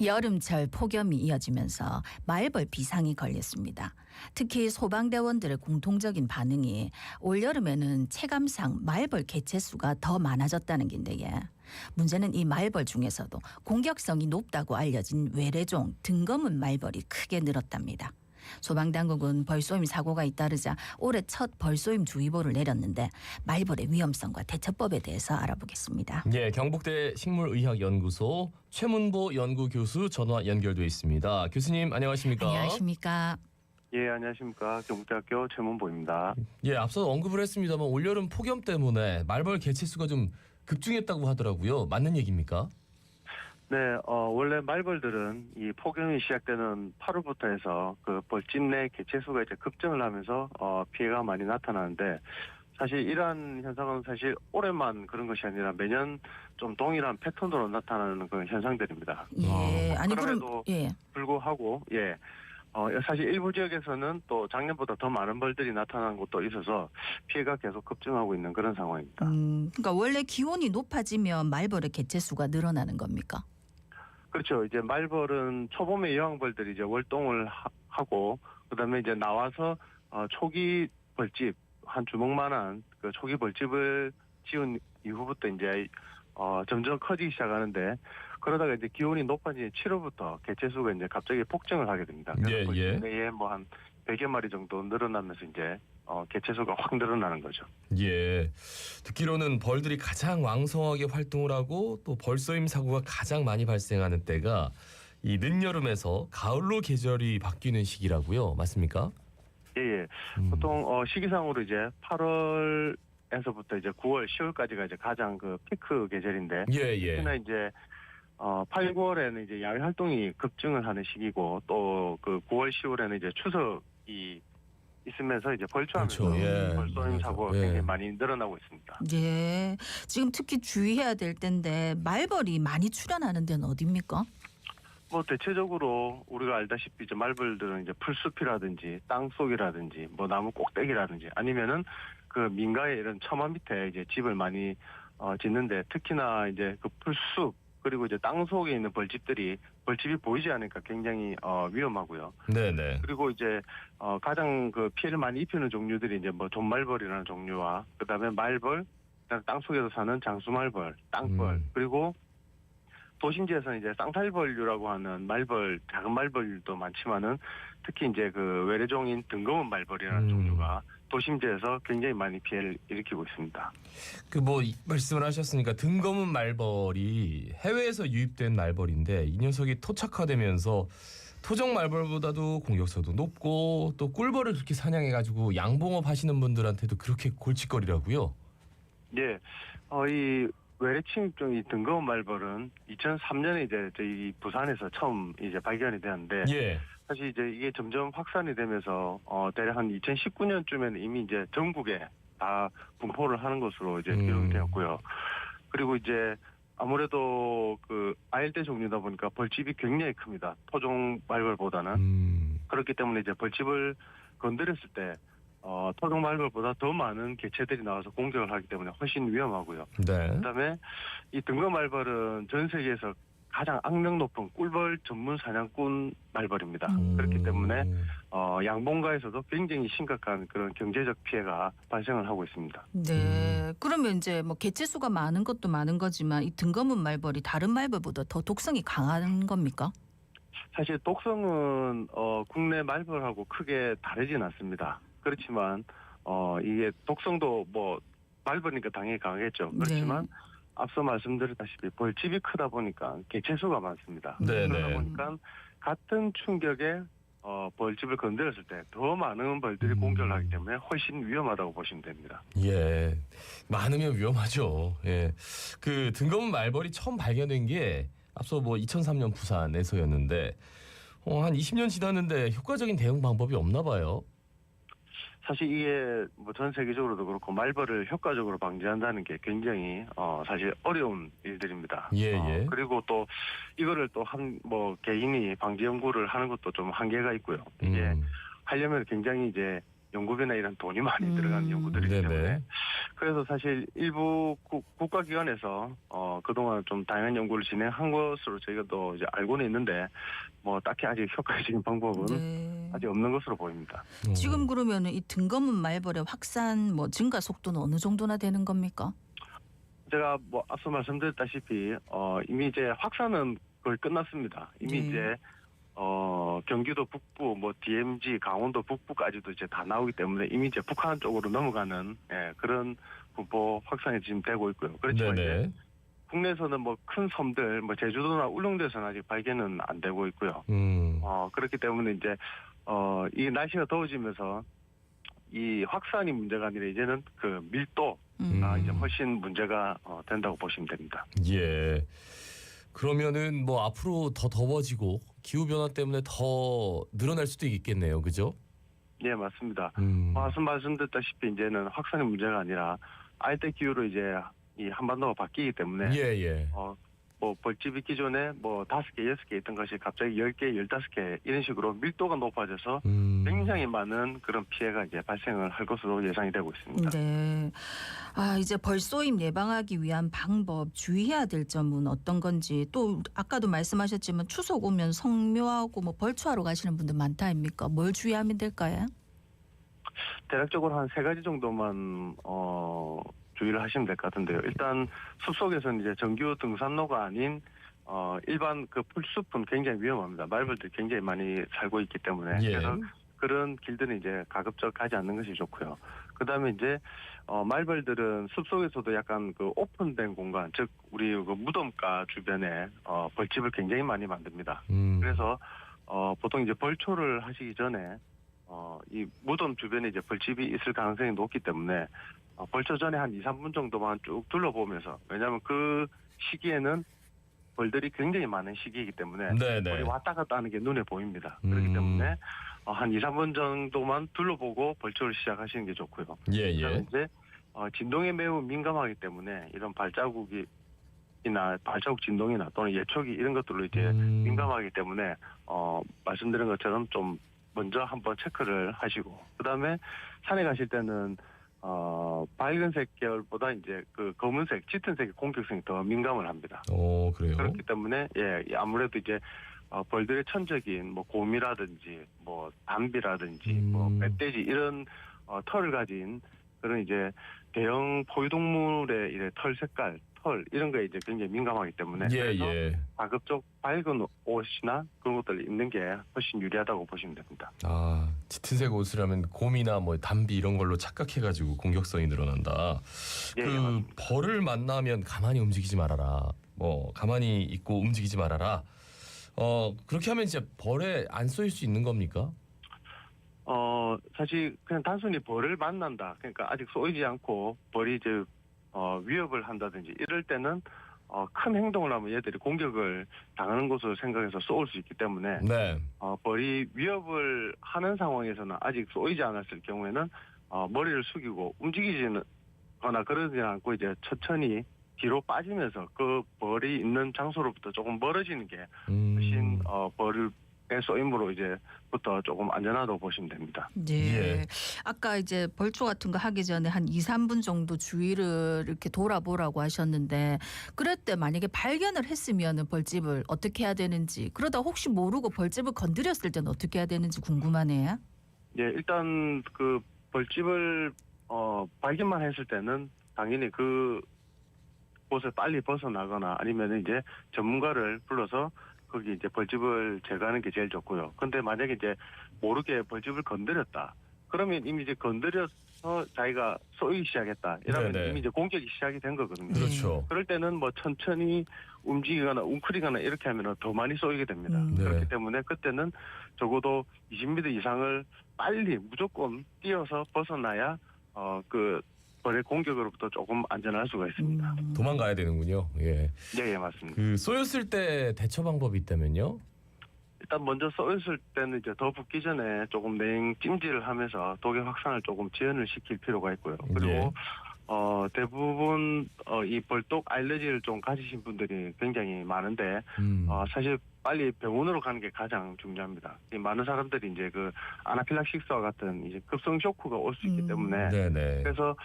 여름철 폭염이 이어지면서 말벌 비상이 걸렸습니다. 특히 소방대원들의 공통적인 반응이 올여름에는 체감상 말벌 개체수가 더 많아졌다는 건데요. 문제는 이 말벌 중에서도 공격성이 높다고 알려진 외래종 등검은 말벌이 크게 늘었답니다. 소방당국은 벌쏘임 사고가 잇따르자 올해 첫 벌쏘임 주의보를 내렸는데 말벌의 위험성과 대처법에 대해서 알아보겠습니다. 예, 경북대 식물의학연구소 최문보 연구교수 전화 연결돼 있습니다. 교수님 안녕하십니까? 안녕하십니까? 예, 안녕하십니까. 경북대학교 최문보입니다. 예, 앞서 언급을 했습니다만 올여름 폭염 때문에 말벌 개체수가 좀 급증했다고 하더라고요. 맞는 얘기입니까? 네, 원래 말벌들은 이 폭염이 시작되는 8월부터 해서 그 벌집 내 개체수가 이제 급증을 하면서 피해가 많이 나타나는데, 사실 이러한 현상은 사실 올해만 그런 것이 아니라 매년 좀 동일한 패턴으로 나타나는 그런 현상들입니다. 예, 아니 그럼에도 예. 불구하고 사실 일부 지역에서는 또 작년보다 더 많은 벌들이 나타난 곳도 있어서 피해가 계속 급증하고 있는 그런 상황입니다. 그러니까 원래 기온이 높아지면 말벌의 개체수가 늘어나는 겁니까? 그렇죠. 이제 말벌은 초봄에 여왕벌들이 이제 월동을 하고, 그다음에 이제 나와서 초기 벌집 한 주먹만한 그 초기 벌집을 지은 이후부터 이제 점점 커지기 시작하는데, 그러다가 이제 기온이 높아진 7월부터 개체수가 이제 갑자기 폭증을 하게 됩니다. 그래서 내에 뭐 한 100여 마리 정도 늘어나면서 이제 개체수가 확 늘어나는 거죠. 예, 듣기로는 벌들이 가장 왕성하게 활동을 하고 또 벌쏘임 사고가 가장 많이 발생하는 때가 이 늦여름에서 가을로 계절이 바뀌는 시기라고요. 맞습니까? 예. 보통 시기상으로 이제 8월에서부터 이제 9월, 10월까지가 이제 가장 그 피크 계절인데, 특히나 이제 8, 9월에는 이제 야외 활동이 급증을 하는 시기고, 또 그 9월, 10월에는 이제 추석이 있으면서 이제 벌초하면서 벌쏘임 사고가 굉장히 많이 늘어나고 있습니다. 예, 지금 특히 주의해야 될 때인데 말벌이 많이 출현하는 데는 어디입니까? 뭐 대체적으로 우리가 알다시피 이제 말벌들은 이제 풀숲이라든지 땅속이라든지 뭐 나무 꼭대기라든지 아니면은 그 민가의 이런 처마 밑에 이제 집을 많이 짓는데, 특히나 이제 그 풀숲 그리고 이제 땅 속에 있는 벌집이 보이지 않으니까 굉장히 위험하고요. 네네. 그리고 이제 가장 그 피해를 많이 입히는 종류들이 이제 뭐 존말벌이라는 종류와, 그다음에 말벌, 그다음에 땅 속에서 사는 장수말벌, 땅벌, 그리고 도심지에서는 이제 쌍탈벌류라고 하는 말벌, 작은 말벌도 많지만은 특히 이제 그 외래종인 등검은 말벌이라는 종류가 도심지에서 굉장히 많이 피해를 일으키고 있습니다. 그 뭐 말씀을 하셨으니까 등검은 말벌이 해외에서 유입된 말벌인데 이 녀석이 토착화되면서 토종 말벌보다도 공격성도 높고 또 꿀벌을 그렇게 사냥해가지고 양봉업 하시는 분들한테도 그렇게 골칫거리라고요? 예, 이 외래 침입종이 등검은 말벌은 2003년에 이제 저희 부산에서 처음 이제 발견이 되었는데, 사실 이제 이게 점점 확산이 되면서 대략 한 2019년쯤에는 이미 이제 전국에 다 분포를 하는 것으로 이제 기록이 되었고요. 그리고 이제 아무래도 그 아일대 종류다 보니까 벌집이 굉장히 큽니다. 토종 말벌보다는. 그렇기 때문에 이제 벌집을 건드렸을 때 토종 말벌보다 더 많은 개체들이 나와서 공격을 하기 때문에 훨씬 위험하고요. 그다음에 이 등검 말벌은 전 세계에서 가장 악명 높은 꿀벌 전문 사냥꾼 말벌입니다. 그렇기 때문에 양봉가에서도 굉장히 심각한 그런 경제적 피해가 발생을 하고 있습니다. 네, 그러면 이제 뭐 개체수가 많은 것도 많은 거지만 이 등검은 말벌이 다른 말벌보다 더 독성이 강한 겁니까? 사실 독성은 국내 말벌하고 크게 다르진 않습니다. 그렇지만 이게 독성도 뭐 말벌이니까 당연히 강하겠죠. 그렇지만 앞서 말씀드렸다시피 벌집이 크다 보니까 개체수가 많습니다. 그러다 보니까 같은 충격에 벌집을 건드렸을 때 더 많은 벌들이 공격을 하기 때문에 훨씬 위험하다고 보시면 됩니다. 예, 많으면 위험하죠. 예, 그 등검은 말벌이 처음 발견된 게 앞서 뭐 2003년 부산에서였는데 한 20년 지났는데 효과적인 대응 방법이 없나 봐요. 사실 이게 뭐 전 세계적으로도 그렇고 말벌을 효과적으로 방지한다는 게 굉장히 사실 어려운 일들입니다. 그리고 또 이거를 또 뭐 개인이 방지 연구를 하는 것도 좀 한계가 있고요. 이게 하려면 굉장히 이제 연구비나 이런 돈이 많이 들어가는 연구들이기 때문에, 그래서 사실 일부 국가기관에서 그동안 좀 다양한 연구를 진행한 것으로 저희가 또 이제 알고는 있는데 뭐 딱히 아직 효과적인 방법은 네. 아직 없는 것으로 보입니다. 지금 그러면은 이 등검은 말벌의 확산 뭐 증가 속도는 어느 정도나 되는 겁니까? 제가 뭐 앞서 말씀드렸다시피 이미 이제 확산은 거의 끝났습니다. 이미 네. 이제 경기도 북부, 뭐 DMZ, 강원도 북부까지도 이제 다 나오기 때문에 이미 이제 북한 쪽으로 넘어가는 그런 분포 확산이 지금 되고 있고요. 그렇지만 네네. 이제 국내에서는 뭐 큰 섬들, 뭐 제주도나 울릉도에서는 아직 발견은 안 되고 있고요. 그렇기 때문에 이제 이 날씨가 더워지면서 이 확산이 문제가 아니라 이제는 그 밀도 이제 훨씬 문제가 된다고 보시면 됩니다. 예. 그러면은 뭐 앞으로 더 더워지고 기후 변화 때문에 더 늘어날 수도 있겠네요. 그죠? 예, 맞습니다. 음. 말씀드렸다시피 이제는 확산의 문제가 아니라 알대 기후로 이제 이 한반도가 바뀌기 때문에 예. 뭐 벌집이 기존에 뭐 5개, 6개 있던 것이 갑자기 10개, 15개 이런 식으로 밀도가 높아져서 굉장히 많은 그런 피해가 이제 발생을 할 것으로 예상이 되고 있습니다. 네. 이제 벌쏘임 예방하기 위한 방법, 주의해야 될 점은 어떤 건지, 또 아까도 말씀하셨지만 추석 오면 성묘하고 뭐 벌초하러 가시는 분들 많다 아닙니까? 뭘 주의하면 될까요? 대략적으로 한 3가지 정도만 주의를 하시면 될 것 같은데요. 일단 숲속에서는 이제 정규 등산로가 아닌 일반 그 풀숲은 굉장히 위험합니다. 말벌들이 굉장히 많이 살고 있기 때문에 예. 그래서 그런 길들은 이제 가급적 가지 않는 것이 좋고요. 그다음에 이제 말벌들은 숲속에서도 약간 그 오픈된 공간, 즉 우리 그 무덤가 주변에 벌집을 굉장히 많이 만듭니다. 그래서 보통 이제 벌초를 하시기 전에 이 무덤 주변에 이제 벌집이 있을 가능성이 높기 때문에 벌초 전에 한 2, 3분 정도만 쭉 둘러보면서, 왜냐하면 그 시기에는 벌들이 굉장히 많은 시기이기 때문에 벌이 왔다 갔다 하는 게 눈에 보입니다. 그렇기 때문에 한 2, 3분 정도만 둘러보고 벌초를 시작하시는 게 좋고요. 그다음에 이제 진동에 매우 민감하기 때문에 이런 발자국 진동이나 또는 예촉이 이런 것들로 이제 민감하기 때문에 말씀드린 것처럼 좀 먼저 한번 체크를 하시고, 그다음에 산에 가실 때는 밝은색 계열보다 이제 그 검은색, 짙은색의 공격성이 더 민감을 합니다. 그래요? 그렇기 때문에 아무래도 이제 벌들의 천적인 뭐 곰이라든지 뭐 담비라든지 뭐 멧돼지 이런 털을 가진 그런 이제 대형 포유동물의 이제 털 색깔, 털 이런 거에 이제 굉장히 민감하기 때문에 그래서 가급적 밝은 옷이나 그런 것들을 입는 게 훨씬 유리하다고 보시면 됩니다. 짙은색 옷을 하면 곰이나 뭐 담비 이런 걸로 착각해가지고 공격성이 늘어난다. 그 벌을 만나면 가만히 움직이지 말아라. 뭐 가만히 있고 움직이지 말아라. 그렇게 하면 이제 벌에 안 쏘일 수 있는 겁니까? 사실 그냥 단순히 벌을 만난다. 그러니까 아직 쏘이지 않고 벌이 이제 위협을 한다든지 이럴 때는 큰 행동을 하면 얘들이 공격을 당하는 것으로 생각해서 쏘을 수 있기 때문에 벌이 위협을 하는 상황에서는 아직 쏘이지 않았을 경우에는 머리를 숙이고 움직이지는 거나 그러지 않고 이제 천천히 뒤로 빠지면서 그 벌이 있는 장소로부터 조금 멀어지는 게 훨씬 벌을 쏘임으로 이제부터 조금 안전하다고 보시면 됩니다. 네. 아까 이제 벌초 같은 거 하기 전에 한 2, 3분 정도 주위를 이렇게 돌아보라고 하셨는데, 그럴 때 만약에 발견을 했으면은 벌집을 어떻게 해야 되는지, 그러다 혹시 모르고 벌집을 건드렸을 때는 어떻게 해야 되는지 궁금하네요. 예, 일단 그 벌집을 발견만 했을 때는 당연히 그 곳을 빨리 벗어나거나 아니면 이제 전문가를 불러서 거기 이제 벌집을 제거하는 게 제일 좋고요. 근데 만약에 이제 모르게 벌집을 건드렸다. 그러면 이미 이제 건드려서 자기가 쏘이기 시작했다. 이러면 이미 이제 공격이 시작이 된 거거든요. 그렇죠. 그럴 때는 뭐 천천히 움직이거나 웅크리거나 이렇게 하면 더 많이 쏘이게 됩니다. 그렇기 때문에 그때는 적어도 20m 이상을 빨리 무조건 뛰어서 벗어나야 그 벌의 공격으로부터 조금 안전할 수가 있습니다. 도망가야 되는군요. 예, 맞습니다. 그 쏘였을 때 대처 방법이 있다면요? 일단 먼저 쏘였을 때는 이제 더 붙기 전에 조금 냉찜질을 하면서 독의 확산을 조금 지연을 시킬 필요가 있고요. 그리고 대부분 이 벌떡 알레르기를 좀 가지신 분들이 굉장히 많은데 사실 빨리 병원으로 가는 게 가장 중요합니다. 이 많은 사람들이 이제 그 아나필락식스와 같은 이제 급성 쇼크가 올 수 있기 때문에 네네. 그래서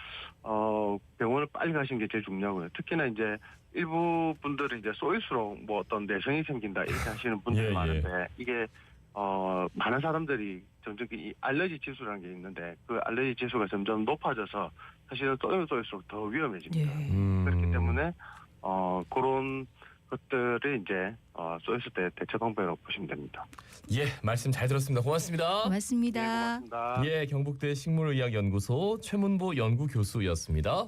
병원을 빨리 가시는 게 제일 중요하고요. 특히나 이제 일부 분들은 이제 쏘일수록 뭐 어떤 내성이 생긴다 이렇게 하시는 분들이 예, 예. 많은데 이게 많은 사람들이 점점 이 알레르기 지수라는 게 있는데 그 알레르기 지수가 점점 높아져서 사실은 쏘이면 쏘일수록 더 위험해집니다. 그렇기 때문에 그런 것들을 이제 쏘였을 때 대처 방법이라고 보시면 됩니다. 예, 말씀 잘 들었습니다. 고맙습니다. 고맙습니다. 네, 고맙습니다. 예, 경북대 식물의학연구소 최문보 연구교수였습니다.